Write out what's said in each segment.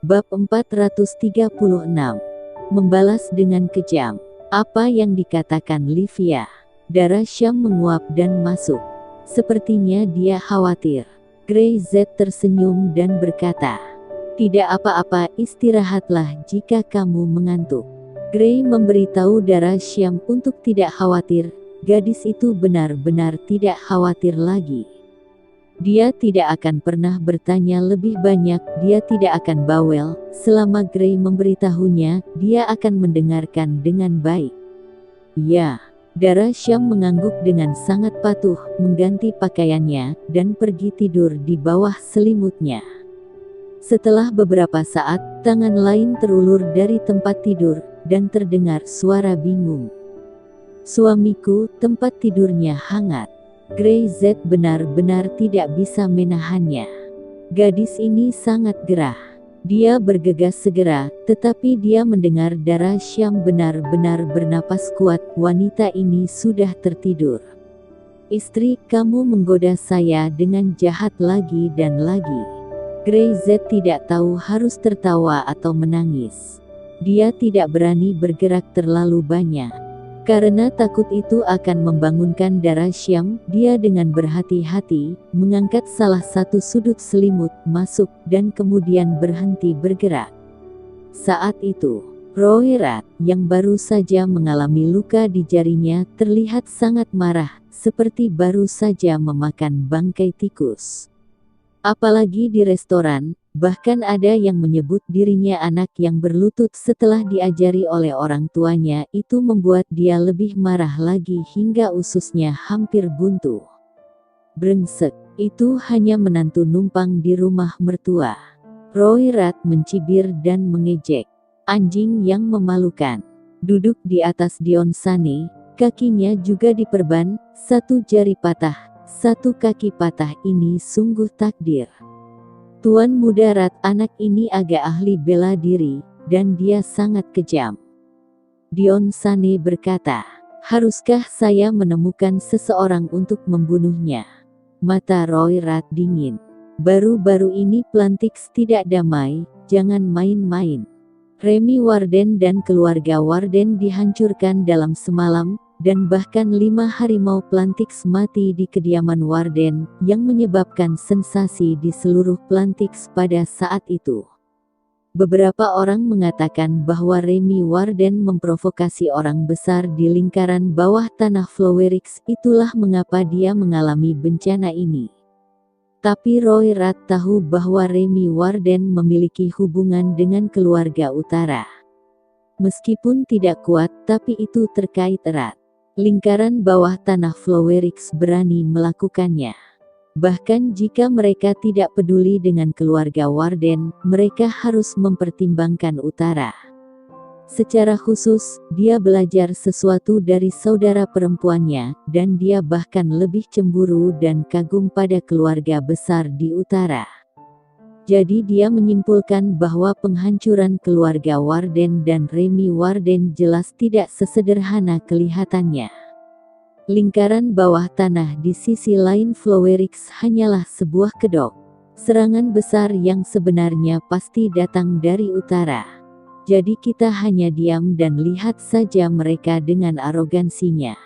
Bab 436. Membalas dengan kejam. Apa yang dikatakan Livia? Darah Syam menguap dan masuk. Sepertinya dia khawatir. Grey Z tersenyum dan berkata, "Tidak apa-apa, istirahatlah jika kamu mengantuk." Grey memberitahu Darah Syam untuk tidak khawatir. Gadis itu benar-benar tidak khawatir lagi. Dia tidak akan pernah bertanya lebih banyak, dia tidak akan bawel. Selama Grey memberitahunya, dia akan mendengarkan dengan baik. Ya, Darah Syam mengangguk dengan sangat patuh, mengganti pakaiannya, dan pergi tidur di bawah selimutnya. Setelah beberapa saat, tangan lain terulur dari tempat tidur, dan terdengar suara bingung. "Suamiku, tempat tidurnya hangat." Grey Z benar-benar tidak bisa menahannya. Gadis ini sangat gerah. Dia bergegas segera, tetapi dia mendengar Darah Syam benar-benar bernapas kuat. Wanita ini sudah tertidur. "Istri, kamu menggoda saya dengan jahat lagi dan lagi." Grey Z tidak tahu harus tertawa atau menangis. Dia tidak berani bergerak terlalu banyak. Karena takut itu akan membangunkan Darah Syam, dia dengan berhati-hati, mengangkat salah satu sudut selimut, masuk, dan kemudian berhenti bergerak. Saat itu, Roirat, yang baru saja mengalami luka di jarinya, terlihat sangat marah, seperti baru saja memakan bangkai tikus. Apalagi di restoran, bahkan ada yang menyebut dirinya anak yang berlutut setelah diajari oleh orang tuanya. Itu membuat dia lebih marah lagi hingga ususnya hampir buntu. "Brengsek, itu hanya menantu numpang di rumah mertua." Roirat mencibir dan mengejek. "Anjing yang memalukan." Duduk di atas Dion Sane, kakinya juga diperban, satu jari patah, satu kaki patah. Ini sungguh takdir. Tuan Muda Rat, anak ini agak ahli bela diri, dan dia sangat kejam. Dion Sane berkata, "Haruskah saya menemukan seseorang untuk membunuhnya?" Mata Roirat dingin. "Baru-baru ini Plantix tidak damai, jangan main-main. Remy Warden dan keluarga Warden dihancurkan dalam semalam, dan bahkan 5 harimau Plantix mati di kediaman Warden, yang menyebabkan sensasi di seluruh Plantix pada saat itu." Beberapa orang mengatakan bahwa Remy Warden memprovokasi orang besar di lingkaran bawah tanah Flowerix, itulah mengapa dia mengalami bencana ini. Tapi Roirat tahu bahwa Remy Warden memiliki hubungan dengan keluarga utara. Meskipun tidak kuat, tapi itu terkait erat. Lingkaran bawah tanah Flowerix berani melakukannya. Bahkan jika mereka tidak peduli dengan keluarga Warden, mereka harus mempertimbangkan utara. Secara khusus, dia belajar sesuatu dari saudara perempuannya, dan dia bahkan lebih cemburu dan kagum pada keluarga besar di utara. Jadi dia menyimpulkan bahwa penghancuran keluarga Warden dan Remy Warden jelas tidak sesederhana kelihatannya. Lingkaran bawah tanah di sisi lain Flowerix hanyalah sebuah kedok. Serangan besar yang sebenarnya pasti datang dari utara. Jadi kita hanya diam dan lihat saja mereka dengan arogansinya.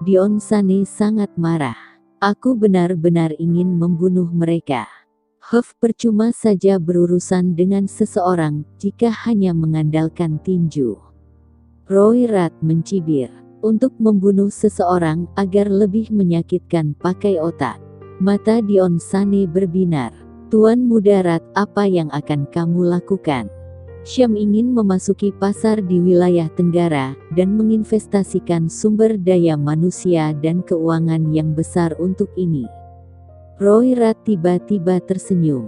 Dion Sane sangat marah. "Aku benar-benar ingin membunuh mereka. Percuma saja berurusan dengan seseorang, jika hanya mengandalkan tinju." Roirat mencibir. "Untuk membunuh seseorang, agar lebih menyakitkan pakai otak." Mata Dion Sane berbinar. "Tuan Muda Rat, apa yang akan kamu lakukan?" "Syam ingin memasuki pasar di wilayah Tenggara, dan menginvestasikan sumber daya manusia dan keuangan yang besar untuk ini." Roirat tiba-tiba tersenyum.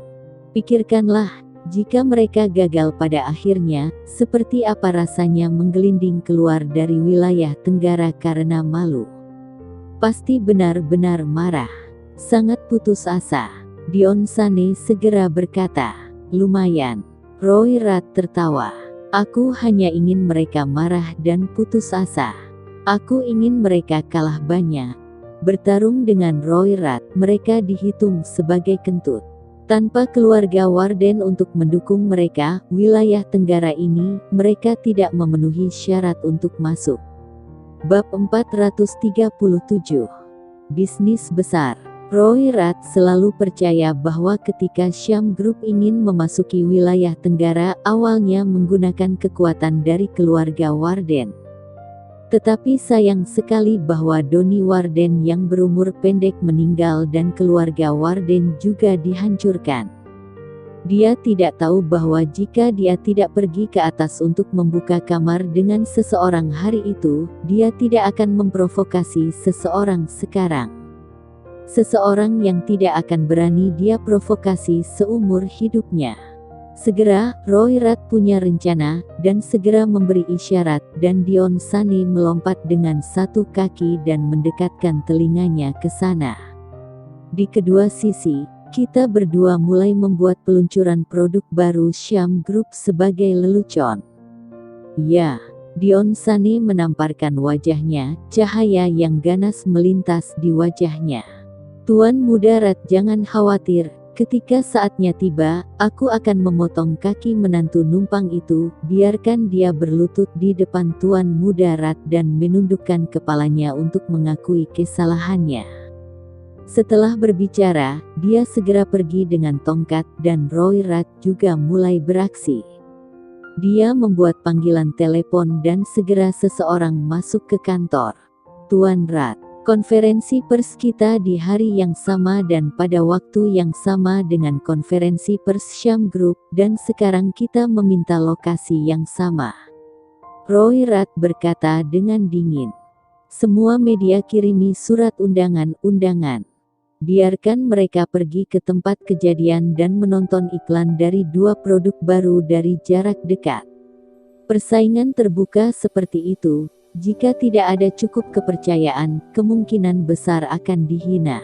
"Pikirkanlah, jika mereka gagal pada akhirnya, seperti apa rasanya menggelinding keluar dari wilayah Tenggara karena malu. Pasti benar-benar marah. Sangat putus asa." Dion Sane segera berkata, "Lumayan." Roirat tertawa. "Aku hanya ingin mereka marah dan putus asa. Aku ingin mereka kalah banyak." Bertarung dengan Roirat, mereka dihitung sebagai kentut. Tanpa keluarga Warden untuk mendukung mereka, wilayah Tenggara ini, mereka tidak memenuhi syarat untuk masuk. Bab 437. Bisnis besar. Roy Rath selalu percaya bahwa ketika Syam Group ingin memasuki wilayah Tenggara, awalnya menggunakan kekuatan dari keluarga Warden. Tetapi sayang sekali bahwa Donnie Warden yang berumur pendek meninggal dan keluarga Warden juga dihancurkan. Dia tidak tahu bahwa jika dia tidak pergi ke atas untuk membuka kamar dengan seseorang hari itu, dia tidak akan memprovokasi seseorang sekarang. Seseorang yang tidak akan berani dia provokasi seumur hidupnya. Segera, Roy Rath punya rencana, dan segera memberi isyarat, dan Dion Sane melompat dengan satu kaki dan mendekatkan telinganya ke sana. Di kedua sisi, kita berdua mulai membuat peluncuran produk baru Syam Group sebagai lelucon. Ya, Dion Sane menamparkan wajahnya, cahaya yang ganas melintas di wajahnya. Tuan Muda Rath, jangan khawatir. Ketika saatnya tiba, aku akan memotong kaki menantu numpang itu, biarkan dia berlutut di depan Tuan Muda Rath dan menundukkan kepalanya untuk mengakui kesalahannya. Setelah berbicara, dia segera pergi dengan tongkat dan Roy Rath juga mulai beraksi. Dia membuat panggilan telepon dan segera seseorang masuk ke kantor. Tuan Rath. Konferensi pers kita di hari yang sama dan pada waktu yang sama dengan konferensi pers Syam Group, dan sekarang kita meminta lokasi yang sama. Roy Rath berkata dengan dingin. Semua media kirimi surat undangan. Biarkan mereka pergi ke tempat kejadian dan menonton iklan dari dua produk baru dari jarak dekat. Persaingan terbuka seperti itu. Jika tidak ada cukup kepercayaan, kemungkinan besar akan dihina.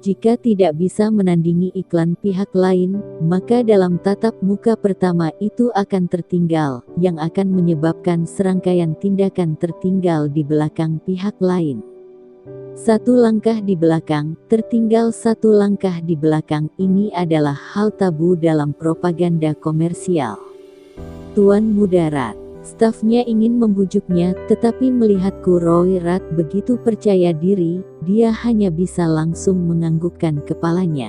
Jika tidak bisa menandingi iklan pihak lain, maka dalam tatap muka pertama itu akan tertinggal, yang akan menyebabkan serangkaian tindakan tertinggal di belakang pihak lain. Satu langkah di belakang, tertinggal satu langkah di belakang, ini adalah hal tabu dalam propaganda komersial. Tuan Muda Rath. Stafnya ingin membujuknya, tetapi melihatku Roy Rath begitu percaya diri, dia hanya bisa langsung menganggukkan kepalanya.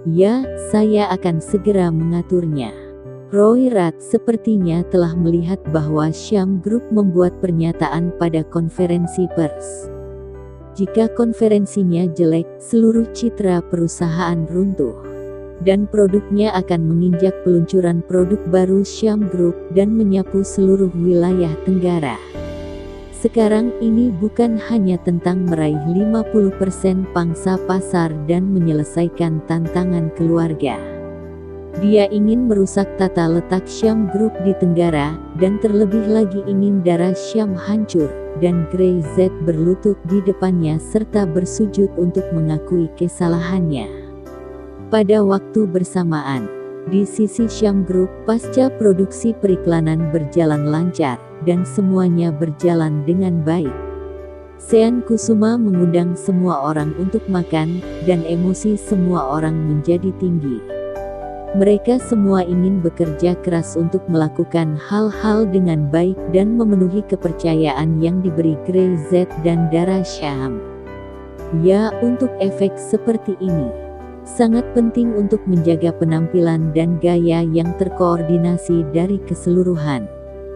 Ya, saya akan segera mengaturnya. Roy Rath sepertinya telah melihat bahwa Syam Group membuat pernyataan pada konferensi pers. Jika konferensinya jelek, seluruh citra perusahaan runtuh. Dan produknya akan menginjak peluncuran produk baru Syam Group dan menyapu seluruh wilayah Tenggara. Sekarang ini bukan hanya tentang meraih 50% pangsa pasar dan menyelesaikan tantangan keluarga. Dia ingin merusak tata letak Syam Group di Tenggara, dan terlebih lagi ingin darah Syam hancur, dan Grey Z berlutut di depannya serta bersujud untuk mengakui kesalahannya. Pada waktu bersamaan, di sisi Syam Group, pasca produksi periklanan berjalan lancar, dan semuanya berjalan dengan baik. Sean Kusuma mengundang semua orang untuk makan, dan emosi semua orang menjadi tinggi. Mereka semua ingin bekerja keras untuk melakukan hal-hal dengan baik dan memenuhi kepercayaan yang diberi Grey Z dan darah Syam. Ya, untuk efek seperti ini. Sangat penting untuk menjaga penampilan dan gaya yang terkoordinasi dari keseluruhan.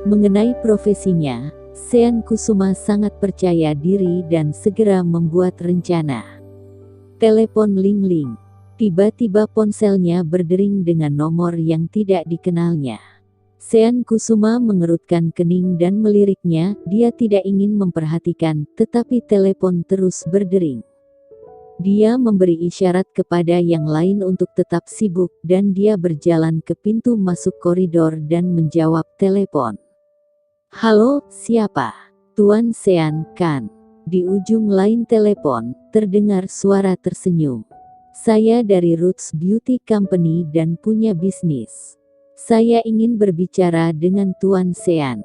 Mengenai profesinya, Sean Kusuma sangat percaya diri dan segera membuat rencana. Telepon ling-ling. Tiba-tiba ponselnya berdering dengan nomor yang tidak dikenalnya. Sean Kusuma mengerutkan kening dan meliriknya, dia tidak ingin memperhatikan, tetapi telepon terus berdering. Dia memberi isyarat kepada yang lain untuk tetap sibuk, dan dia berjalan ke pintu masuk koridor dan menjawab telepon. Halo, siapa? Tuan Sean, kan? Di ujung lain telepon, terdengar suara tersenyum. Saya dari Roots Beauty Company dan punya bisnis. Saya ingin berbicara dengan Tuan Sean.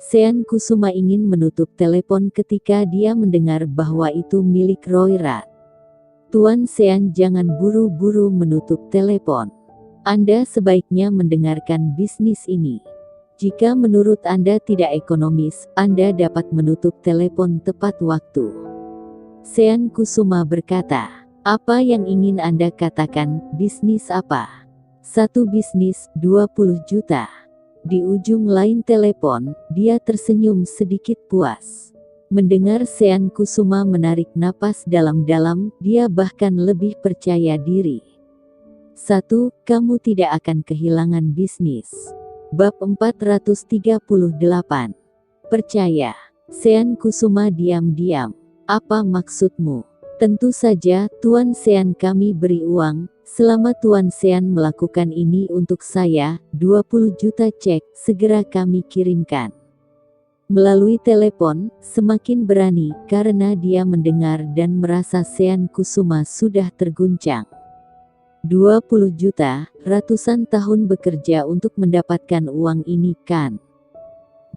Sean Kusuma ingin menutup telepon ketika dia mendengar bahwa itu milik Roy Rath. Tuan Sean, jangan buru-buru menutup telepon. Anda sebaiknya mendengarkan bisnis ini. Jika menurut Anda tidak ekonomis, Anda dapat menutup telepon tepat waktu. Sean Kusuma berkata, apa yang ingin Anda katakan, bisnis apa? Satu bisnis, 20 juta. Di ujung lain telepon, dia tersenyum sedikit puas. Mendengar Sean Kusuma menarik napas dalam-dalam, dia bahkan lebih percaya diri. 1. Kamu tidak akan kehilangan bisnis. Bab 438. Percaya. Sean Kusuma diam-diam. Apa maksudmu? Tentu saja, Tuan Sean, kami beri uang. Selama Tuan Sean melakukan ini untuk saya, 20 juta cek, segera kami kirimkan. Melalui telepon, semakin berani, karena dia mendengar dan merasa Sean Kusuma sudah terguncang. 20 juta, ratusan tahun bekerja untuk mendapatkan uang ini kan?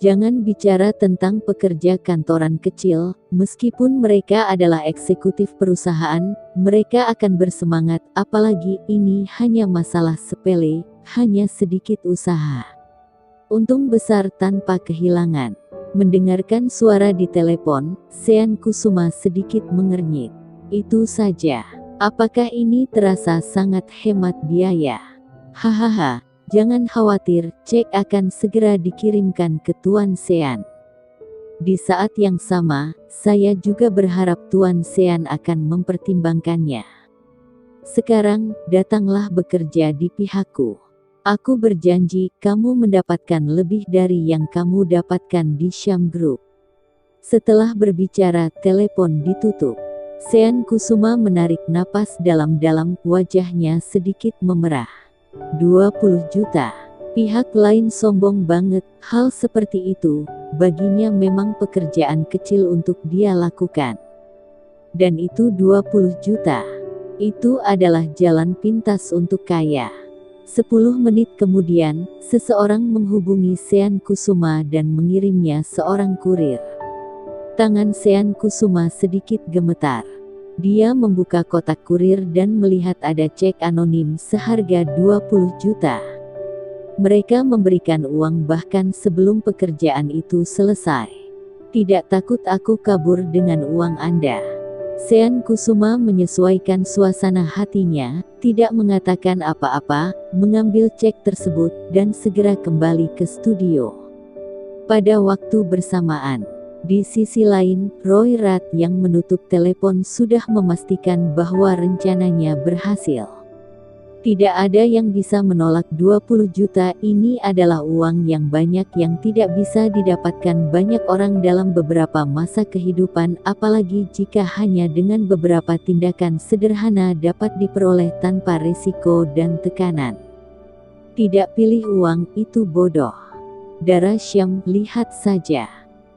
Jangan bicara tentang pekerja kantoran kecil, meskipun mereka adalah eksekutif perusahaan, mereka akan bersemangat, apalagi ini hanya masalah sepele, hanya sedikit usaha. Untung besar tanpa kehilangan. Mendengarkan suara di telepon, Sean Kusuma sedikit mengernyit. Itu saja. Apakah ini terasa sangat hemat biaya? Hahaha. Jangan khawatir, cek akan segera dikirimkan ke Tuan Sean. Di saat yang sama, saya juga berharap Tuan Sean akan mempertimbangkannya. Sekarang, datanglah bekerja di pihakku. Aku berjanji, kamu mendapatkan lebih dari yang kamu dapatkan di Syam Group. Setelah berbicara, telepon ditutup. Sean Kusuma menarik napas dalam-dalam, wajahnya sedikit memerah. 20 juta. Pihak lain sombong banget, hal seperti itu, baginya memang pekerjaan kecil untuk dia lakukan. Dan itu 20 juta. Itu adalah jalan pintas untuk kaya. 10 menit kemudian, seseorang menghubungi Sean Kusuma dan mengirimnya seorang kurir. Tangan Sean Kusuma sedikit gemetar. Dia membuka kotak kurir dan melihat ada cek anonim seharga 20 juta. Mereka memberikan uang bahkan sebelum pekerjaan itu selesai. Tidak takut aku kabur dengan uang Anda. Sean Kusuma menyesuaikan suasana hatinya, tidak mengatakan apa-apa, mengambil cek tersebut, dan segera kembali ke studio. Pada waktu bersamaan, di sisi lain, Roy Rat yang menutup telepon sudah memastikan bahwa rencananya berhasil. Tidak ada yang bisa menolak 20 juta, ini adalah uang yang banyak yang tidak bisa didapatkan banyak orang dalam beberapa masa kehidupan, apalagi jika hanya dengan beberapa tindakan sederhana dapat diperoleh tanpa risiko dan tekanan. Tidak pilih uang, itu bodoh. Dara Syam, lihat saja.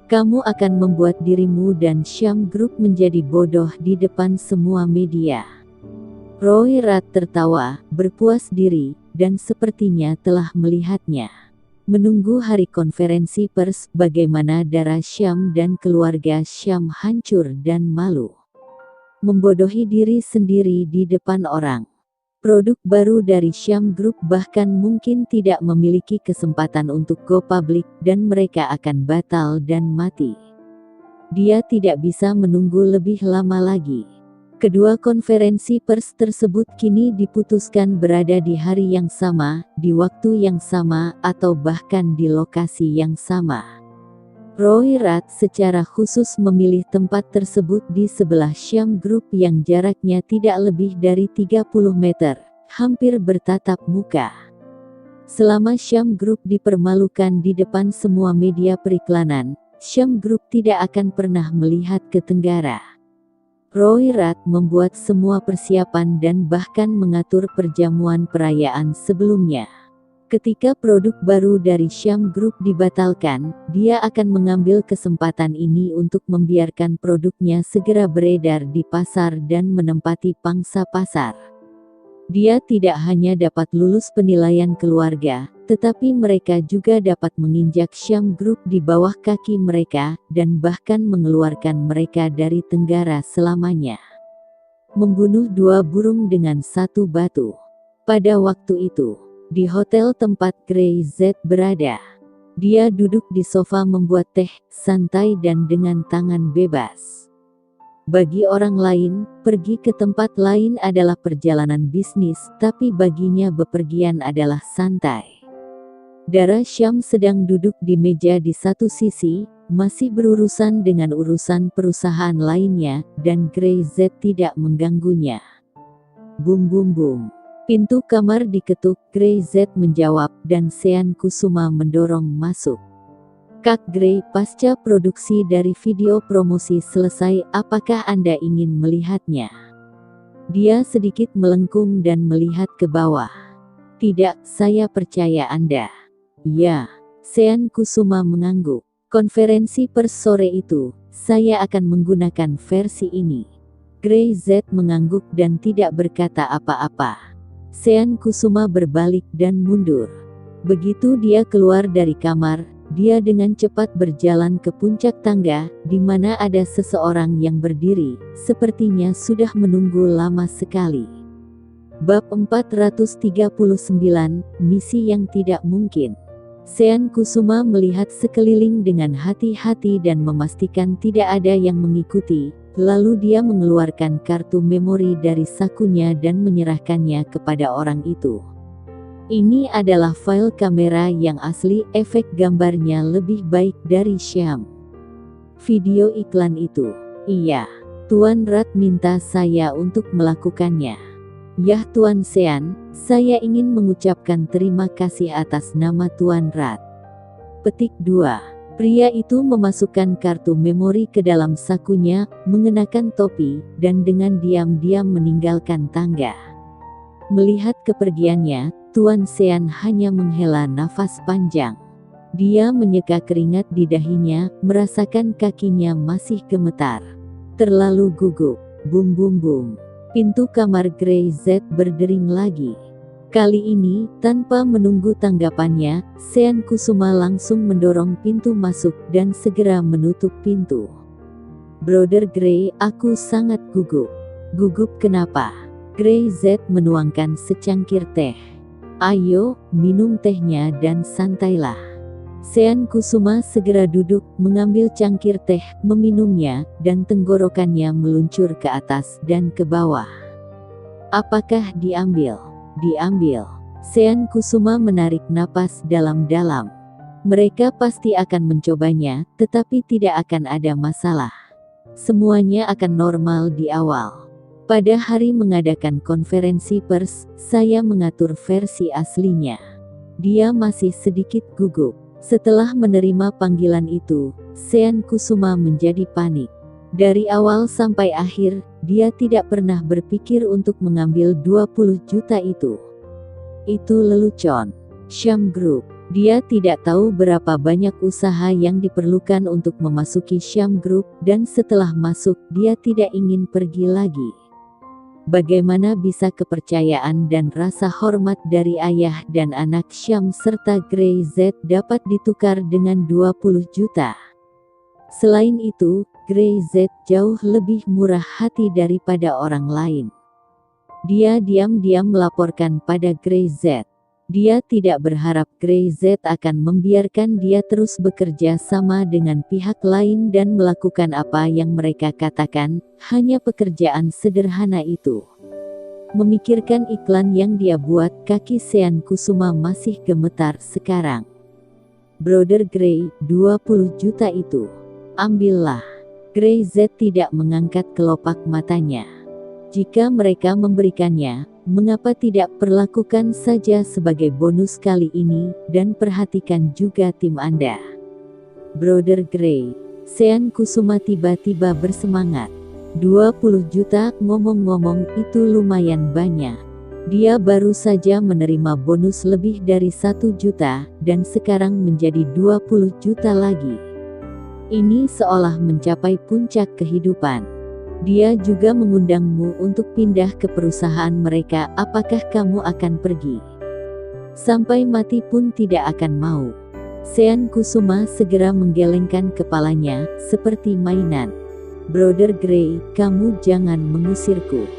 Kamu akan membuat dirimu dan Syam Group menjadi bodoh di depan semua media. Roy Rat tertawa, berpuas diri, dan sepertinya telah melihatnya. Menunggu hari konferensi pers, bagaimana Dara Syam dan keluarga Syam hancur dan malu. Membodohi diri sendiri di depan orang. Produk baru dari Syam Group bahkan mungkin tidak memiliki kesempatan untuk go public, dan mereka akan batal dan mati. Dia tidak bisa menunggu lebih lama lagi. Kedua konferensi pers tersebut kini diputuskan berada di hari yang sama, di waktu yang sama, atau bahkan di lokasi yang sama. Roy Rat secara khusus memilih tempat tersebut di sebelah Syam Group yang jaraknya tidak lebih dari 30 meter, hampir bertatap muka. Selama Syam Group dipermalukan di depan semua media periklanan, Syam Group tidak akan pernah melihat ke tenggara. Roy Rat membuat semua persiapan dan bahkan mengatur perjamuan perayaan sebelumnya. Ketika produk baru dari Syam Group dibatalkan, dia akan mengambil kesempatan ini untuk membiarkan produknya segera beredar di pasar dan menempati pangsa pasar. Dia tidak hanya dapat lulus penilaian keluarga, tetapi mereka juga dapat menginjak Syam Group di bawah kaki mereka, dan bahkan mengeluarkan mereka dari tenggara selamanya. membunuh 2 burung dengan 1 batu. Pada waktu itu, di hotel tempat Grey Z berada, dia duduk di sofa membuat teh, santai dan dengan tangan bebas. Bagi orang lain, pergi ke tempat lain adalah perjalanan bisnis, tapi baginya bepergian adalah santai. Dara Syam sedang duduk di meja di satu sisi, masih berurusan dengan urusan perusahaan lainnya, dan Grey Z tidak mengganggunya. Bum bum bum. Pintu kamar diketuk, Grey Z menjawab, dan Sean Kusuma mendorong masuk. Kak Grey, pasca produksi dari video promosi selesai, apakah Anda ingin melihatnya? Dia sedikit melengkung dan melihat ke bawah. Tidak, saya percaya Anda. Ya, Sean Kusuma mengangguk. Konferensi pers sore itu, saya akan menggunakan versi ini. Grey Z mengangguk dan tidak berkata apa-apa. Sean Kusuma berbalik dan mundur. Begitu dia keluar dari kamar, dia dengan cepat berjalan ke puncak tangga, di mana ada seseorang yang berdiri, sepertinya sudah menunggu lama sekali. Bab 439, Misi yang Tidak Mungkin. Sean Kusuma melihat sekeliling dengan hati-hati dan memastikan tidak ada yang mengikuti, lalu dia mengeluarkan kartu memori dari sakunya dan menyerahkannya kepada orang itu. Ini adalah file kamera yang asli, efek gambarnya lebih baik dari Syam. Video iklan itu. Iya, Tuan Rat minta saya untuk melakukannya. Yah Tuan Sean, saya ingin mengucapkan terima kasih atas nama Tuan Rat. Petik 2. Pria itu memasukkan kartu memori ke dalam sakunya, mengenakan topi, dan dengan diam-diam meninggalkan tangga. Melihat kepergiannya, Tuan Sean hanya menghela nafas panjang. Dia menyeka keringat di dahinya, merasakan kakinya masih gemetar. Terlalu gugup. Bum bum bum. Pintu kamar Grey Z berdering lagi. Kali ini, tanpa menunggu tanggapannya, Sean Kusuma langsung mendorong pintu masuk dan segera menutup pintu. Brother Grey, aku sangat gugup. Gugup kenapa? Grey Z menuangkan secangkir teh. Ayo, minum tehnya dan santailah. Sean Kusuma segera duduk, mengambil cangkir teh, meminumnya, dan tenggorokannya meluncur ke atas dan ke bawah. Apakah diambil? Diambil. Sean Kusuma menarik napas dalam-dalam. Mereka pasti akan mencobanya, tetapi tidak akan ada masalah. Semuanya akan normal di awal. Pada hari mengadakan konferensi pers, saya mengatur versi aslinya. Dia masih sedikit gugup. Setelah menerima panggilan itu, Sean Kusuma menjadi panik. Dari awal sampai akhir, dia tidak pernah berpikir untuk mengambil 20 juta itu. Itu lelucon. Syam Group. Dia tidak tahu berapa banyak usaha yang diperlukan untuk memasuki Syam Group, dan setelah masuk, dia tidak ingin pergi lagi. Bagaimana bisa kepercayaan dan rasa hormat dari ayah dan anak Syam serta Grey Z dapat ditukar dengan 20 juta? Selain itu, Grey Z jauh lebih murah hati daripada orang lain. Dia diam-diam melaporkan pada Grey Z. Dia tidak berharap Grey Z akan membiarkan dia terus bekerja sama dengan pihak lain dan melakukan apa yang mereka katakan, hanya pekerjaan sederhana itu. Memikirkan iklan yang dia buat, kaki Sean Kusuma masih gemetar sekarang. Brother Grey, 20 juta itu. Ambillah. Grey Z tidak mengangkat kelopak matanya. Jika mereka memberikannya, mengapa tidak perlakukan saja sebagai bonus kali ini, dan perhatikan juga tim Anda. Brother Grey. Sean Kusuma tiba-tiba bersemangat. 20 juta, ngomong-ngomong, itu lumayan banyak. Dia baru saja menerima bonus lebih dari 1 juta, dan sekarang menjadi 20 juta lagi. Ini seolah mencapai puncak kehidupan. Dia juga mengundangmu untuk pindah ke perusahaan mereka, apakah kamu akan pergi? Sampai mati pun tidak akan mau. Sean Kusuma segera menggelengkan kepalanya, seperti mainan. Brother Gray, kamu jangan mengusirku.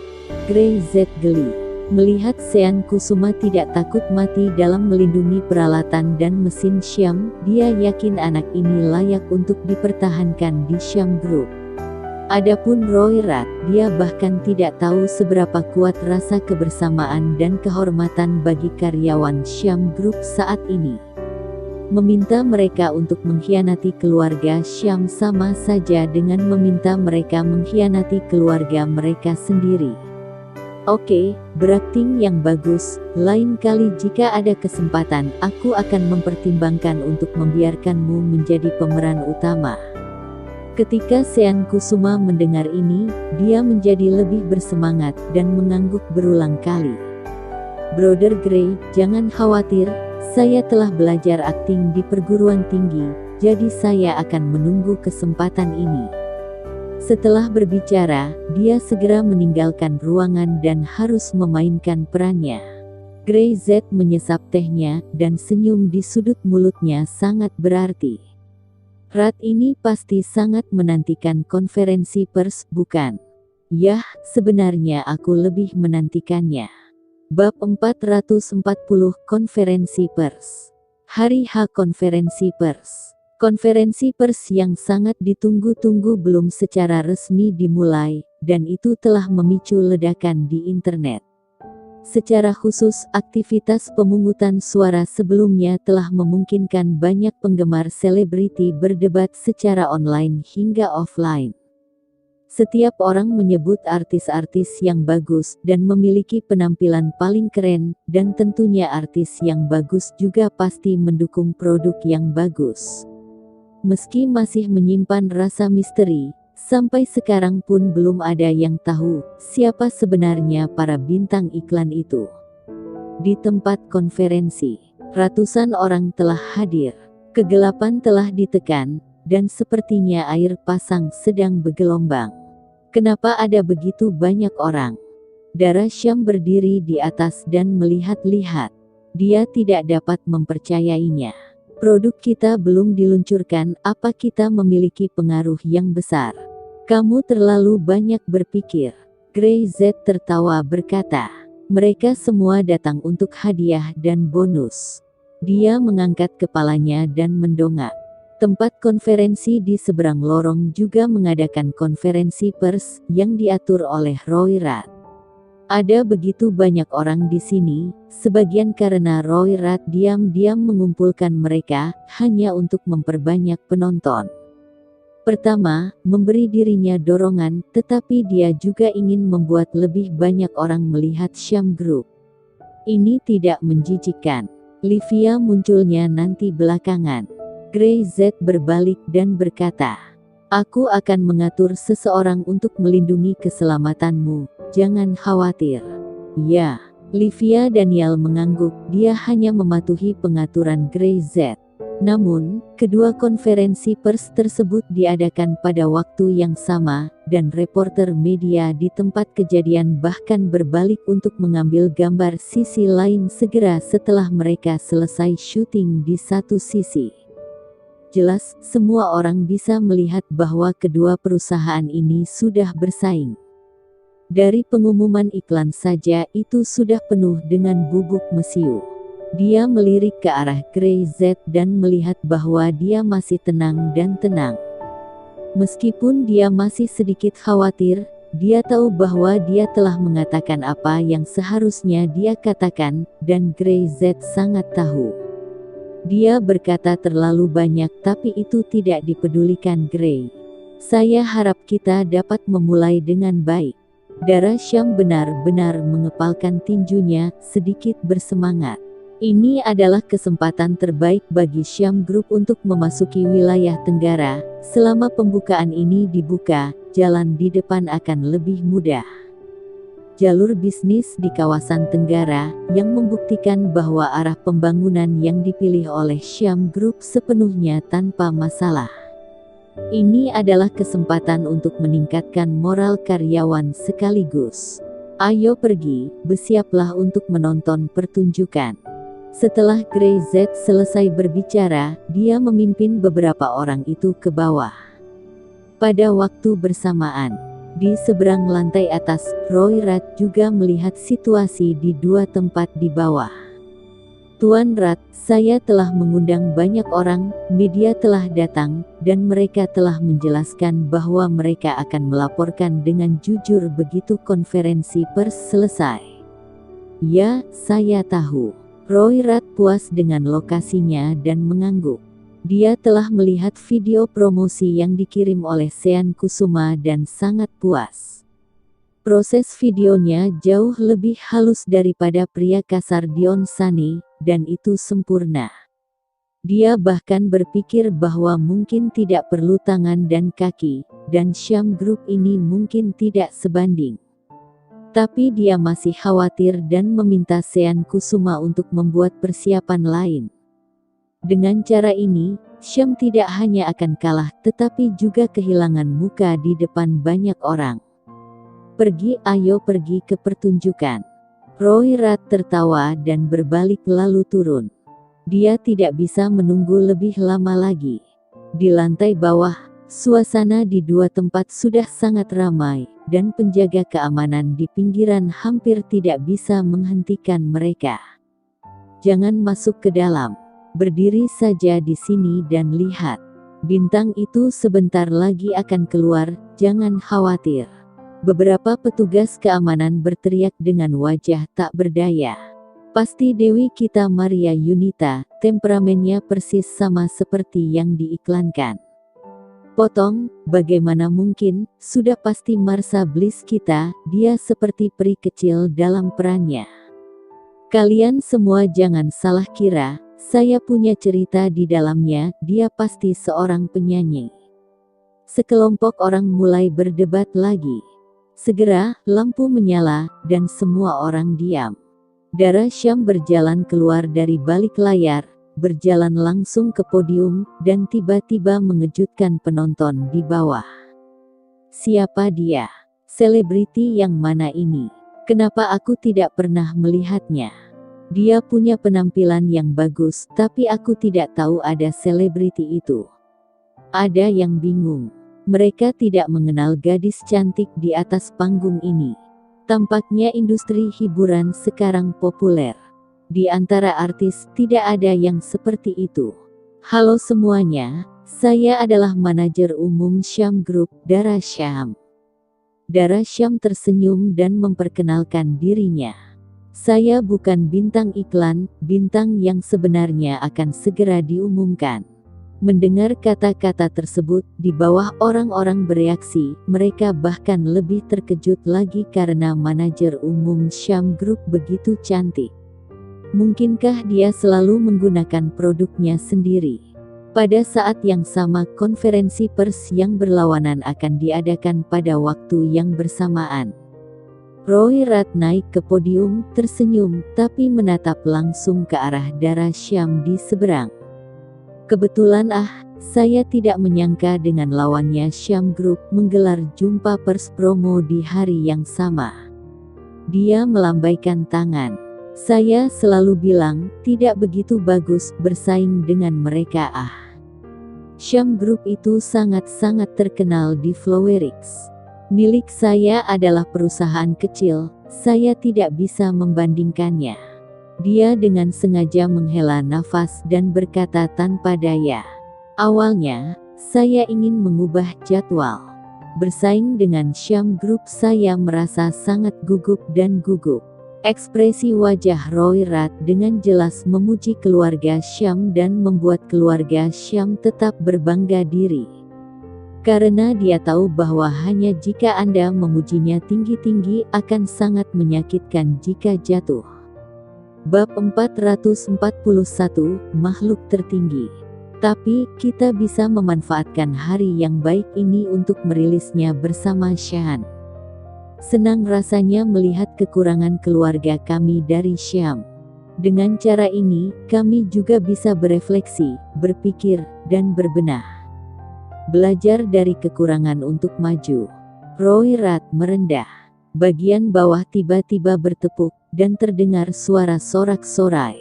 Gray Z geli. Melihat Sean Kusuma tidak takut mati dalam melindungi peralatan dan mesin Syam, dia yakin anak ini layak untuk dipertahankan di Syam Group. Adapun Roy Rath, dia bahkan tidak tahu seberapa kuat rasa kebersamaan dan kehormatan bagi karyawan Syam Group saat ini. Meminta mereka untuk mengkhianati keluarga Syam sama saja dengan meminta mereka mengkhianati keluarga mereka sendiri. Oke, berakting yang bagus. Lain kali jika ada kesempatan, aku akan mempertimbangkan untuk membiarkanmu menjadi pemeran utama. Ketika Sean Kusuma mendengar ini, dia menjadi lebih bersemangat dan mengangguk berulang kali. Brother Gray, jangan khawatir, saya telah belajar akting di perguruan tinggi, jadi saya akan menunggu kesempatan ini. Setelah berbicara, dia segera meninggalkan ruangan dan harus memainkan perannya. Gray Z menyesap tehnya, dan senyum di sudut mulutnya sangat berarti. Rath ini pasti sangat menantikan konferensi pers, bukan? Yah, sebenarnya aku lebih menantikannya. Bab 440 Konferensi Pers. Hari H Konferensi Pers. Konferensi pers yang sangat ditunggu-tunggu belum secara resmi dimulai, dan itu telah memicu ledakan di internet. Secara khusus, aktivitas pemungutan suara sebelumnya telah memungkinkan banyak penggemar selebriti berdebat secara online hingga offline. Setiap orang menyebut artis-artis yang bagus dan memiliki penampilan paling keren, dan tentunya artis yang bagus juga pasti mendukung produk yang bagus. Meski masih menyimpan rasa misteri, sampai sekarang pun belum ada yang tahu siapa sebenarnya para bintang iklan itu. Di tempat konferensi, ratusan orang telah hadir. Kegelapan telah ditekan, dan sepertinya air pasang sedang bergelombang. Kenapa ada begitu banyak orang? Dara Syam berdiri di atas dan melihat-lihat. Dia tidak dapat mempercayainya. Produk kita belum diluncurkan, apa kita memiliki pengaruh yang besar? Kamu terlalu banyak berpikir. Gray Z tertawa berkata. Mereka semua datang untuk hadiah dan bonus. Dia mengangkat kepalanya dan mendongak. Tempat konferensi di seberang lorong juga mengadakan konferensi pers yang diatur oleh Roy Rath. Ada begitu banyak orang di sini, sebagian karena Roy Rath diam-diam mengumpulkan mereka, hanya untuk memperbanyak penonton. Pertama, memberi dirinya dorongan, tetapi dia juga ingin membuat lebih banyak orang melihat Syam Group. Ini tidak menjijikkan. Livia munculnya nanti belakangan. Gray Z berbalik dan berkata, aku akan mengatur seseorang untuk melindungi keselamatanmu, jangan khawatir. Ya, Livia Daniel mengangguk, dia hanya mematuhi pengaturan Gray Z. Namun, kedua konferensi pers tersebut diadakan pada waktu yang sama, dan reporter media di tempat kejadian bahkan berbalik untuk mengambil gambar sisi lain segera setelah mereka selesai syuting di satu sisi. Jelas, semua orang bisa melihat bahwa kedua perusahaan ini sudah bersaing. Dari pengumuman iklan saja itu sudah penuh dengan bubuk mesiu. Dia melirik ke arah Gray Z dan melihat bahwa dia masih tenang dan tenang. Meskipun dia masih sedikit khawatir, dia tahu bahwa dia telah mengatakan apa yang seharusnya dia katakan, dan Gray Z sangat tahu. Dia berkata terlalu banyak tapi itu tidak dipedulikan Gray. Saya harap kita dapat memulai dengan baik. Dara Syam benar-benar mengepalkan tinjunya, sedikit bersemangat. Ini adalah kesempatan terbaik bagi Syam Group untuk memasuki wilayah Tenggara. Selama pembukaan ini dibuka, jalan di depan akan lebih mudah. Jalur bisnis di kawasan Tenggara, yang membuktikan bahwa arah pembangunan yang dipilih oleh Syam Group sepenuhnya tanpa masalah. Ini adalah kesempatan untuk meningkatkan moral karyawan sekaligus. Ayo pergi, bersiaplah untuk menonton pertunjukan. Setelah Gray Z selesai berbicara, dia memimpin beberapa orang itu ke bawah. Pada waktu bersamaan, di seberang lantai atas, Roy Rat juga melihat situasi di dua tempat di bawah. Tuan Rat, saya telah mengundang banyak orang, media telah datang, dan mereka telah menjelaskan bahwa mereka akan melaporkan dengan jujur begitu konferensi pers selesai. Ya, saya tahu. Roy Rat puas dengan lokasinya dan mengangguk. Dia telah melihat video promosi yang dikirim oleh Sean Kusuma dan sangat puas. Proses videonya jauh lebih halus daripada pria kasar Dion Sane, dan itu sempurna. Dia bahkan berpikir bahwa mungkin tidak perlu tangan dan kaki, dan Syam Group ini mungkin tidak sebanding. Tapi dia masih khawatir dan meminta Sean Kusuma untuk membuat persiapan lain. Dengan cara ini, Syam tidak hanya akan kalah tetapi juga kehilangan muka di depan banyak orang. Pergi, ayo pergi ke pertunjukan. Roy Rat tertawa dan berbalik lalu turun. Dia tidak bisa menunggu lebih lama lagi. Di lantai bawah, suasana di dua tempat sudah sangat ramai, dan penjaga keamanan di pinggiran hampir tidak bisa menghentikan mereka. Jangan masuk ke dalam. Berdiri saja di sini dan lihat. Bintang itu sebentar lagi akan keluar, jangan khawatir. Beberapa petugas keamanan berteriak dengan wajah tak berdaya. Pasti Dewi kita Maria Yunita, temperamennya persis sama seperti yang diiklankan. Potong, bagaimana mungkin, sudah pasti Marsha Bliss kita, dia seperti peri kecil dalam perannya. Kalian semua jangan salah kira, saya punya cerita di dalamnya, dia pasti seorang penyanyi. Sekelompok orang mulai berdebat lagi. Segera, lampu menyala, dan semua orang diam. Dara Syam berjalan keluar dari balik layar, berjalan langsung ke podium, dan tiba-tiba mengejutkan penonton di bawah. Siapa dia? Selebriti yang mana ini? Kenapa aku tidak pernah melihatnya? Dia punya penampilan yang bagus, tapi aku tidak tahu ada selebriti itu. Ada yang bingung. Mereka tidak mengenal gadis cantik di atas panggung ini. Tampaknya industri hiburan sekarang populer. Di antara artis tidak ada yang seperti itu. Halo semuanya, saya adalah manajer umum Syam Group, Dara Syam. Dara Syam tersenyum dan memperkenalkan dirinya. Saya bukan bintang iklan, bintang yang sebenarnya akan segera diumumkan. Mendengar kata-kata tersebut, di bawah orang-orang bereaksi, mereka bahkan lebih terkejut lagi karena manajer umum Syam Group begitu cantik. Mungkinkah dia selalu menggunakan produknya sendiri? Pada saat yang sama, konferensi pers yang berlawanan akan diadakan pada waktu yang bersamaan. Roy Rat naik ke podium, tersenyum, tapi menatap langsung ke arah Dara Syam di seberang. Kebetulan saya tidak menyangka dengan lawannya Syam Group menggelar jumpa pers promo di hari yang sama. Dia melambaikan tangan. Saya selalu bilang, tidak begitu bagus bersaing dengan mereka Syam Group itu sangat-sangat terkenal di Flowerix. Milik saya adalah perusahaan kecil, saya tidak bisa membandingkannya. Dia dengan sengaja menghela nafas dan berkata tanpa daya. Awalnya, saya ingin mengubah jadwal. Bersaing dengan Syam Group saya merasa sangat gugup dan gugup. Ekspresi wajah Roy Rat dengan jelas memuji keluarga Syam dan membuat keluarga Syam tetap berbangga diri. Karena dia tahu bahwa hanya jika Anda memujinya tinggi-tinggi akan sangat menyakitkan jika jatuh. Bab 441, Makhluk Tertinggi. Tapi, kita bisa memanfaatkan hari yang baik ini untuk merilisnya bersama Sean. Senang rasanya melihat kekurangan keluarga kami dari Syam. Dengan cara ini, kami juga bisa berefleksi, berpikir, dan berbenah. Belajar dari kekurangan untuk maju. Roy Rat merendah. Bagian bawah tiba-tiba bertepuk, dan terdengar suara sorak-sorai.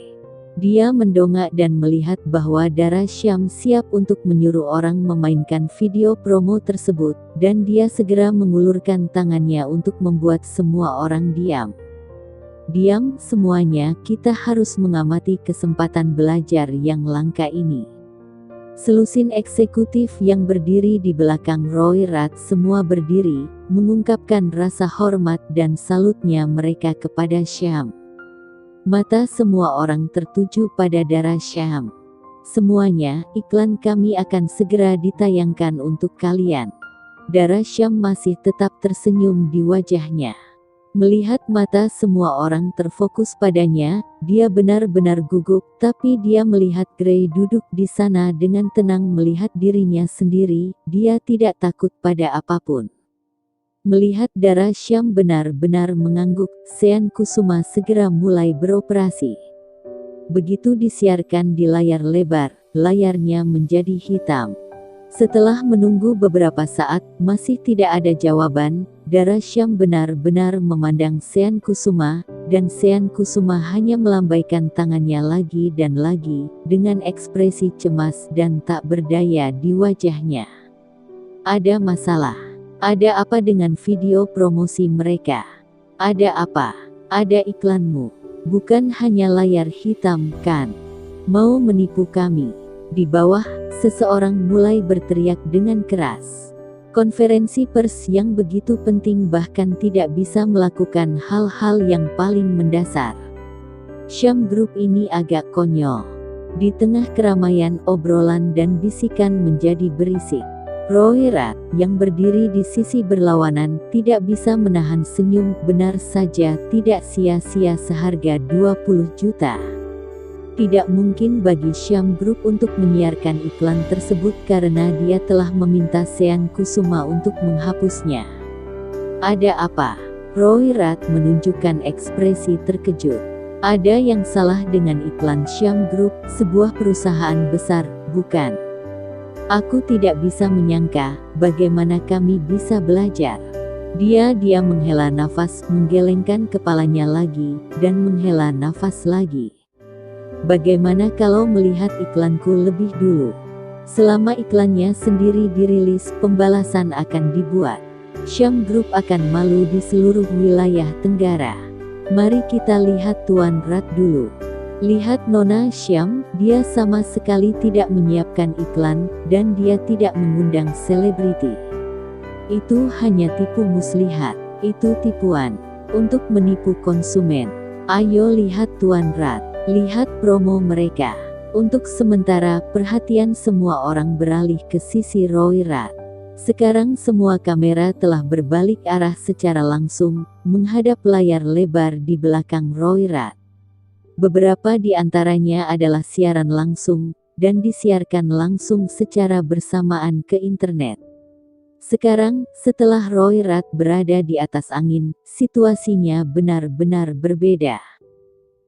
Dia mendongak dan melihat bahwa Dara Syam siap untuk menyuruh orang memainkan video promo tersebut, dan dia segera mengulurkan tangannya untuk membuat semua orang diam. Diam semuanya, kita harus mengamati kesempatan belajar yang langka ini. Selusin eksekutif yang berdiri di belakang Roy Rath semua berdiri, mengungkapkan rasa hormat dan salutnya mereka kepada Syam. Mata semua orang tertuju pada Dara Syam. Semuanya, iklan kami akan segera ditayangkan untuk kalian. Dara Syam masih tetap tersenyum di wajahnya. Melihat mata semua orang terfokus padanya, dia benar-benar gugup, tapi dia melihat Gray duduk di sana dengan tenang melihat dirinya sendiri, dia tidak takut pada apapun. Melihat Dara Syam benar-benar mengangguk, Sean Kusuma segera mulai beroperasi. Begitu disiarkan di layar lebar, layarnya menjadi hitam. Setelah menunggu beberapa saat, masih tidak ada jawaban, Dara Syam benar-benar memandang Sean Kusuma, dan Sean Kusuma hanya melambaikan tangannya lagi dan lagi, dengan ekspresi cemas dan tak berdaya di wajahnya. Ada masalah. Ada apa dengan video promosi mereka? Ada apa? Ada iklanmu. Bukan hanya layar hitam, kan? Mau menipu kami. Di bawah, seseorang mulai berteriak dengan keras. Konferensi pers yang begitu penting bahkan tidak bisa melakukan hal-hal yang paling mendasar. Syam Group ini agak konyol. Di tengah keramaian, obrolan dan bisikan menjadi berisik. Roy Rath, yang berdiri di sisi berlawanan, tidak bisa menahan senyum, benar saja tidak sia-sia seharga 20 juta. Tidak mungkin bagi Syam Group untuk menyiarkan iklan tersebut karena dia telah meminta Sean Kusuma untuk menghapusnya. Ada apa? Roy Rath menunjukkan ekspresi terkejut. Ada yang salah dengan iklan Syam Group, sebuah perusahaan besar, bukan? Aku tidak bisa menyangka, bagaimana kami bisa belajar. Dia menghela nafas, menggelengkan kepalanya lagi, dan menghela nafas lagi. Bagaimana kalau melihat iklanku lebih dulu? Selama iklannya sendiri dirilis, pembalasan akan dibuat. Syam Group akan malu di seluruh wilayah Tenggara. Mari kita lihat Tuan Rath dulu. Lihat Nona Syam, dia sama sekali tidak menyiapkan iklan, dan dia tidak mengundang selebriti. Itu hanya tipu muslihat, itu tipuan, untuk menipu konsumen. Ayo lihat Tuan Rath, lihat promo mereka. Untuk sementara, perhatian semua orang beralih ke sisi Roy Rath. Sekarang semua kamera telah berbalik arah secara langsung, menghadap layar lebar di belakang Roy Rath. Beberapa di antaranya adalah siaran langsung, dan disiarkan langsung secara bersamaan ke internet. Sekarang, setelah Roy Rath berada di atas angin, situasinya benar-benar berbeda.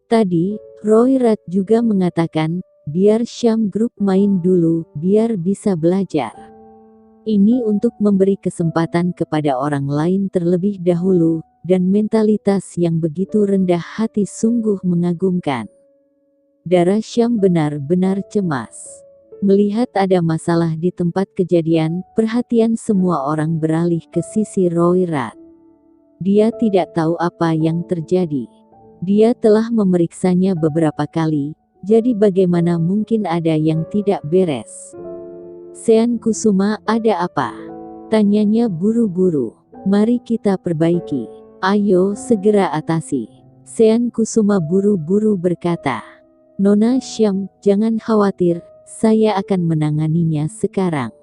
Tadi, Roy Rath juga mengatakan, biar Syam Group main dulu, biar bisa belajar. Ini untuk memberi kesempatan kepada orang lain terlebih dahulu, dan mentalitas yang begitu rendah hati sungguh mengagumkan. Dara Syam benar-benar cemas. Melihat ada masalah di tempat kejadian, perhatian semua orang beralih ke sisi Roy Rath. Dia tidak tahu apa yang terjadi. Dia telah memeriksanya beberapa kali, jadi bagaimana mungkin ada yang tidak beres? Sean Kusuma, ada apa? Tanyanya buru-buru. Mari kita perbaiki. Ayo segera atasi. Sean Kusuma buru-buru berkata. Nona Syam, jangan khawatir, saya akan menanganinya sekarang.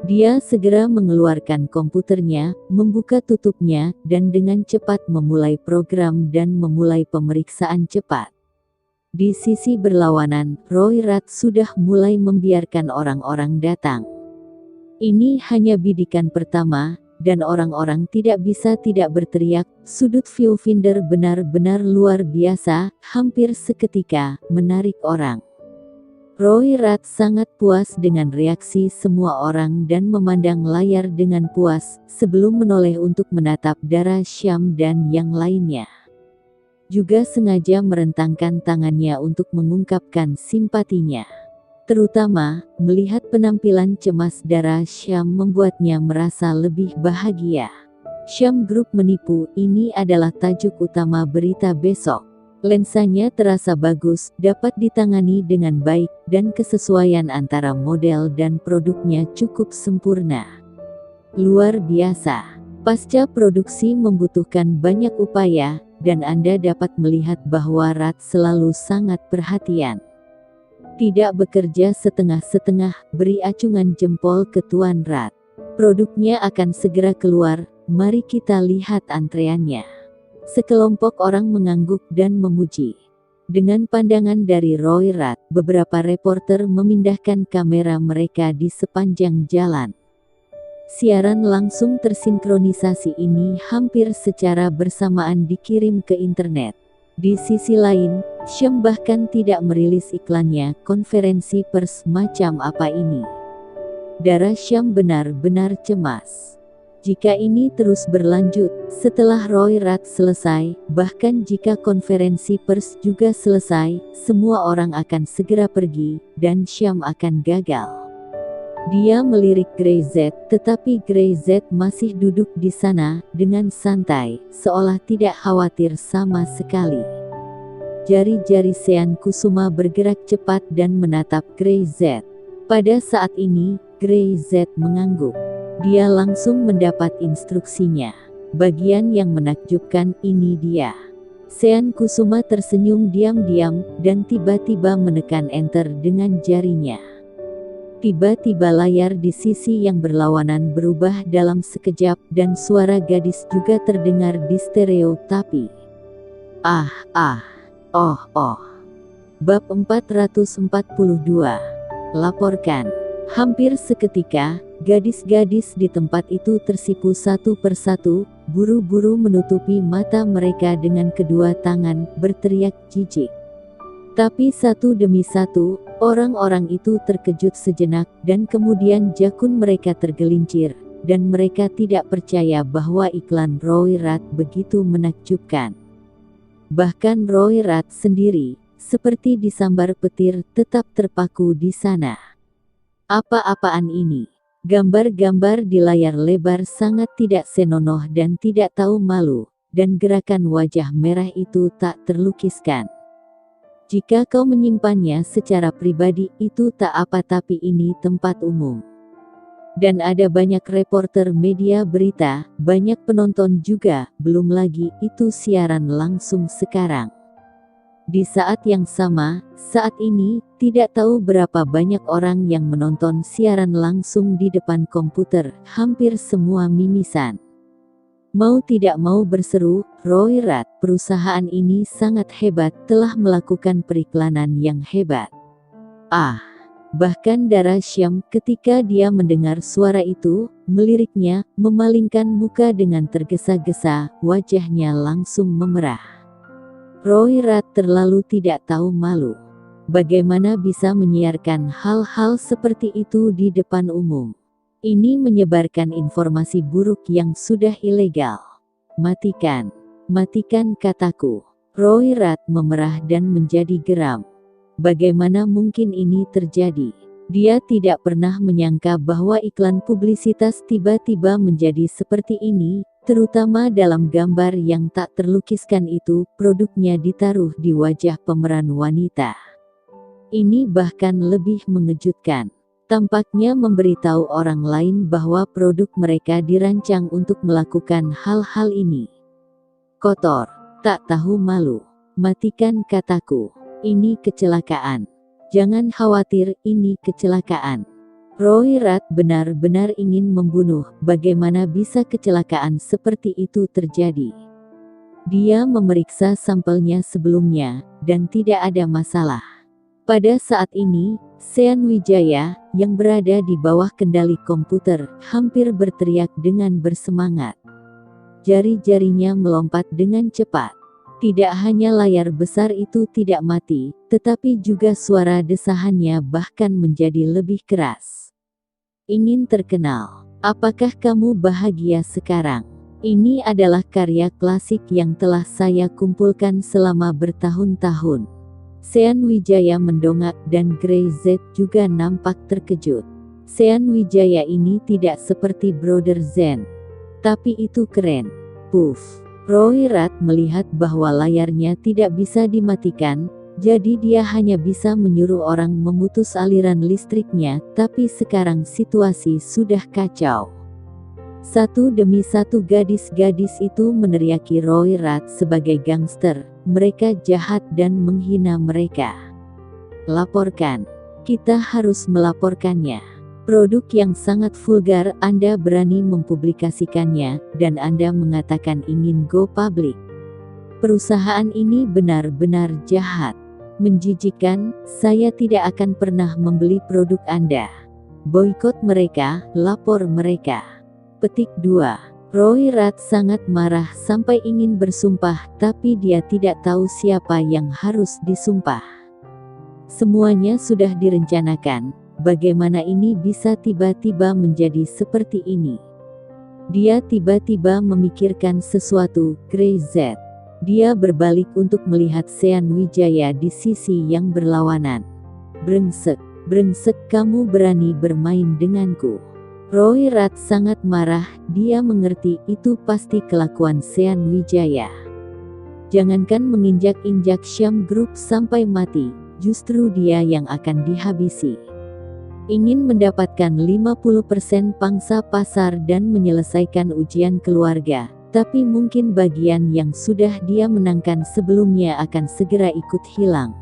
Dia segera mengeluarkan komputernya, membuka tutupnya, dan dengan cepat memulai program dan memulai pemeriksaan cepat. Di sisi berlawanan, Roy Rath sudah mulai membiarkan orang-orang datang. Ini hanya bidikan pertama, dan orang-orang tidak bisa tidak berteriak. Sudut viewfinder benar-benar luar biasa, hampir seketika, menarik orang. Roy Rath sangat puas dengan reaksi semua orang dan memandang layar dengan puas, sebelum menoleh untuk menatap Dara Syam dan yang lainnya. juga sengaja merentangkan tangannya untuk mengungkapkan simpatinya. Terutama, melihat penampilan cemas darah Syam membuatnya merasa lebih bahagia. Syam Group menipu, ini adalah tajuk utama berita besok. Lensanya terasa bagus, dapat ditangani dengan baik, dan kesesuaian antara model dan produknya cukup sempurna. Luar biasa. Pasca produksi membutuhkan banyak upaya, dan Anda dapat melihat bahwa Rat selalu sangat perhatian. Tidak bekerja setengah-setengah, beri acungan jempol ke Tuan Rat. Produknya akan segera keluar, mari kita lihat antreannya. Sekelompok orang mengangguk dan memuji. Dengan pandangan dari Roy Rat, beberapa reporter memindahkan kamera mereka di sepanjang jalan. Siaran langsung tersinkronisasi ini hampir secara bersamaan dikirim ke internet. Di sisi lain, Syam bahkan tidak merilis iklannya. Konferensi pers macam apa ini? Darah Syam benar-benar cemas. Jika ini terus berlanjut, setelah Roy Rat selesai, bahkan jika konferensi pers juga selesai, semua orang akan segera pergi, dan Syam akan gagal. Dia melirik Grey Z, tetapi Grey Z masih duduk di sana, dengan santai, seolah tidak khawatir sama sekali. Jari-jari Sean Kusuma bergerak cepat dan menatap Grey Z. Pada saat ini, Grey Z mengangguk. Dia langsung mendapat instruksinya. Bagian yang menakjubkan ini dia. Sean Kusuma tersenyum diam-diam, dan tiba-tiba menekan enter dengan jarinya. Tiba-tiba layar di sisi yang berlawanan berubah dalam sekejap, dan suara gadis juga terdengar di stereo tapi. Bab 442. Laporkan. Hampir seketika, gadis-gadis di tempat itu tersipu satu persatu, buru-buru menutupi mata mereka dengan kedua tangan, berteriak jijik. Tapi satu demi satu, orang-orang itu terkejut sejenak, dan kemudian jakun mereka tergelincir, dan mereka tidak percaya bahwa iklan Roy Rat begitu menakjubkan. Bahkan Roy Rat sendiri, seperti disambar petir, tetap terpaku di sana. Apa-apaan ini? Gambar-gambar di layar lebar sangat tidak senonoh dan tidak tahu malu, dan gerakan wajah merah itu tak terlukiskan. Jika kau menyimpannya secara pribadi, itu tak apa, tapi ini tempat umum. Dan ada banyak reporter media berita, banyak penonton juga, belum lagi itu siaran langsung sekarang. Di saat yang sama, saat ini, tidak tahu berapa banyak orang yang menonton siaran langsung di depan komputer, hampir semua mimisan. Mau tidak mau berseru, Roy Rat, perusahaan ini sangat hebat, telah melakukan periklanan yang hebat. Bahkan darah Syam ketika dia mendengar suara itu, meliriknya, memalingkan muka dengan tergesa-gesa, wajahnya langsung memerah. Roy Rat terlalu tidak tahu malu. Bagaimana bisa menyiarkan hal-hal seperti itu di depan umum? Ini menyebarkan informasi buruk yang sudah ilegal. Matikan. Matikan, kataku. Roy Rat memerah dan menjadi geram. Bagaimana mungkin ini terjadi? Dia tidak pernah menyangka bahwa iklan publisitas tiba-tiba menjadi seperti ini, terutama dalam gambar yang tak terlukiskan itu, produknya ditaruh di wajah pemeran wanita. Ini bahkan lebih mengejutkan. Tampaknya memberitahu orang lain bahwa produk mereka dirancang untuk melakukan hal-hal ini. Kotor, tak tahu malu. Matikan, kataku. Ini kecelakaan. Jangan khawatir, ini kecelakaan. Roy Rat benar-benar ingin membunuh. Bagaimana bisa kecelakaan seperti itu terjadi? Dia memeriksa sampelnya sebelumnya, dan tidak ada masalah. Pada saat ini, Sean Wijaya, yang berada di bawah kendali komputer, hampir berteriak dengan bersemangat. Jari-jarinya melompat dengan cepat. Tidak hanya layar besar itu tidak mati, tetapi juga suara desahannya bahkan menjadi lebih keras. Ingin terkenal. Apakah kamu bahagia sekarang? Ini adalah karya klasik yang telah saya kumpulkan selama bertahun-tahun. Sean Wijaya mendongak dan Grey Z juga nampak terkejut. Sean Wijaya ini tidak seperti Brother Zen. Tapi itu keren. Puff. Roy Rath melihat bahwa layarnya tidak bisa dimatikan, jadi dia hanya bisa menyuruh orang memutus aliran listriknya, tapi sekarang situasi sudah kacau. Satu demi satu gadis-gadis itu meneriaki Roy Rath sebagai gangster, mereka jahat dan menghina mereka. Laporkan. Kita harus melaporkannya. Produk yang sangat vulgar, Anda berani mempublikasikannya, dan Anda mengatakan ingin go public. Perusahaan ini benar-benar jahat. Menjijikan, saya tidak akan pernah membeli produk Anda. Boikot mereka, lapor mereka. Petik 2. Roy Rath sangat marah sampai ingin bersumpah, tapi dia tidak tahu siapa yang harus disumpah. Semuanya sudah direncanakan, bagaimana ini bisa tiba-tiba menjadi seperti ini? Dia tiba-tiba memikirkan sesuatu, Grey Z. Dia berbalik untuk melihat Sean Wijaya di sisi yang berlawanan. Brengsek, brengsek, kamu berani bermain denganku. Roy Rath sangat marah, dia mengerti itu pasti kelakuan Sean Wijaya. Jangankan menginjak-injak Syam Group sampai mati, justru dia yang akan dihabisi. Ingin mendapatkan 50% pangsa pasar dan menyelesaikan ujian keluarga, tapi mungkin bagian yang sudah dia menangkan sebelumnya akan segera ikut hilang.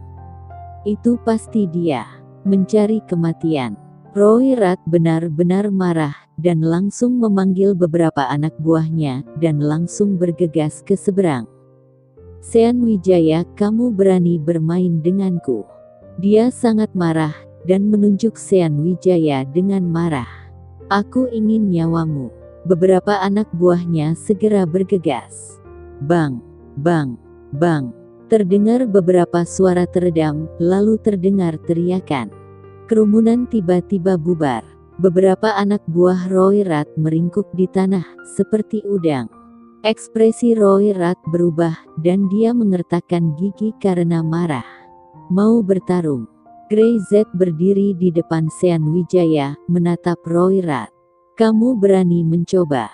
Itu pasti dia mencari kematian. Roy Rath benar-benar marah, dan langsung memanggil beberapa anak buahnya, dan langsung bergegas ke seberang. Sean Wijaya, kamu berani bermain denganku. Dia sangat marah, dan menunjuk Sean Wijaya dengan marah. Aku ingin nyawamu. Beberapa anak buahnya segera bergegas. Bang, bang, bang. Terdengar beberapa suara teredam, lalu terdengar teriakan. Kerumunan tiba-tiba bubar. Beberapa anak buah Roy Rath meringkuk di tanah, seperti udang. Ekspresi Roy Rath berubah, dan dia mengertakkan gigi karena marah. Mau bertarung. Grey Z berdiri di depan Sean Wijaya, menatap Roy Rath. Kamu berani mencoba.